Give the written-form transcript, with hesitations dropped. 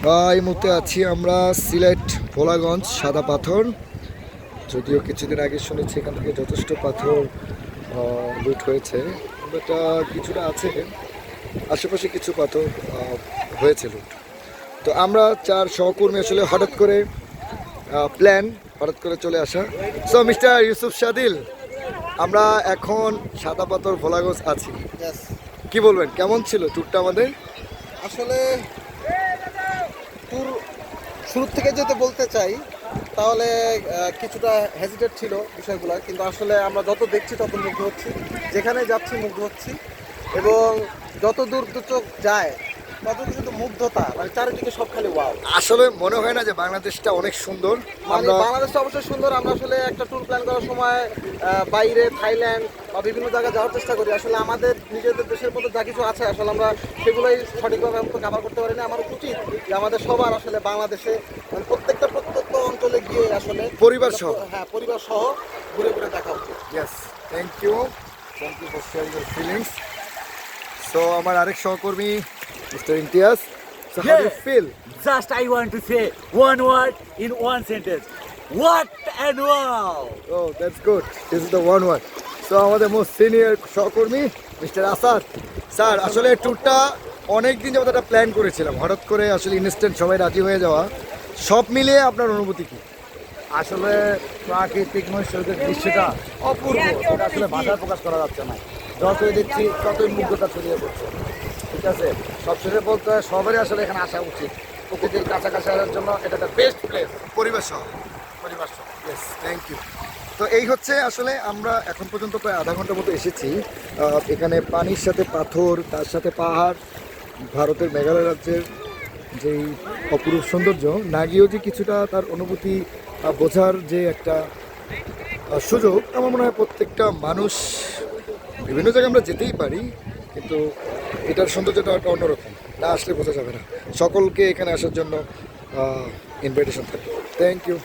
এই মুহূর্তে আছি আমরা সিলেট ভোলাগঞ্জ সাদা পাথর। যদিও কিছুদিন আগে শুনেছি এখান থেকে যথেষ্ট পাথর লুট হয়েছে, এটা কিছুটা আছে, আশেপাশে কিছু পাথর হয়েছে লুট। তো আমরা 4 সহকর্মী আসলে হঠাৎ করে হঠাৎ করে চলে আসা। সো মিস্টার ইউসুফ শাদিল, আমরা এখন সাদা পাথর ভোলাগঞ্জ আছি। কি বলবেন, কেমন ছিল ট্যুরটা আমাদের? আসলে ট্যুর শুরু থেকে যদি বলতে চাই তাহলে কিছুটা হেজিটেট ছিল বিষয়গুলো, কিন্তু আসলে আমরা যত দেখছি তত মুগ্ধ হচ্ছি, যেখানে যাচ্ছি মুগ্ধ হচ্ছি, এবং যত দূর দু চোখ যায় তত শুধু মুগ্ধতা, মানে চারিদিকে সব খালি ওয়াও। আসলে মনে হয় না যে বাংলাদেশটা অনেক সুন্দর? মানে বাংলাদেশটা অবশ্যই সুন্দর। আমরা আসলে একটা ট্যুর প্ল্যান করার সময় বাইরে থাইল্যান্ড বা বিভিন্ন জায়গায় যাওয়ার চেষ্টা করি। আসলে আমাদের নিজেদের দেশের মধ্যে যা কিছু আছে আসলে আমরা সেগুলোই সঠিকভাবে কাভার করতে পারি না। আমার উচিত যে আমাদের সবার আসলে বাংলাদেশে মানে প্রত্যেকটা প্রত্যন্ত অঞ্চলে গিয়ে আসলে পরিবার সহ, পরিবার সহ ঘুরে ঘুরে দেখা উচিত। Yes, thank you for sharing your feelings. So আমার আরেক সহকর্মী mister Imtiaz, so how do feel? Just I want to say one word in one sentence. What and wow! Oh that's good, this is the one word. So আমাদের most senior সহকর্মী mister Asad. Sir, আসলে ট্যুরটা অনেক দিন যাবত একটা plan করেছিলাম, হঠাৎ করে আসলে ইনস্ট্যান্ট সবাই রাজি হয়ে যাওয়া। সব মিলিয়ে আপনার অনুভূতি কি? আসলে প্রাকৃতিক নৈসর্গিক দৃশ্যটা অপূর্ব, এটা আসলে ভাষায় প্রকাশ করা যাচ্ছে না। যতই দেখছি ততই মুগ্ধতা ছড়িয়ে পড়ছে। ঠিক আছে, সবশেষে বলতে হয় সবারই আসলে এখানে আসা উচিত। প্রকৃতির কাছাকাছি আসার জন্য এটা একটা বেস্ট প্লেস। পরিবার সহ, পরিবার সহ। Yes, thank you. তো এই হচ্ছে আসলে আমরা এখন পর্যন্ত প্রায় আধা ঘন্টার মতো এসেছি। এখানে পানির সাথে পাথর, তার সাথে পাহাড়, ভারতের মেঘালয় রাজ্যের যেই অপরূপ সৌন্দর্য, না গিয়েও যে কিছুটা তার অনুভূতি বোঝার যে একটা সুযোগ, আমার মনে হয় প্রত্যেকটা মানুষ, বিভিন্ন জায়গায় আমরা যেতেই পারি, কিন্তু এটার সৌন্দর্যটা একটা অন্যরকম, না আসলে বোঝা যাবে না। সকলকে এখানে আসার জন্য ইনভাইটেশন থাকবে। Thank you.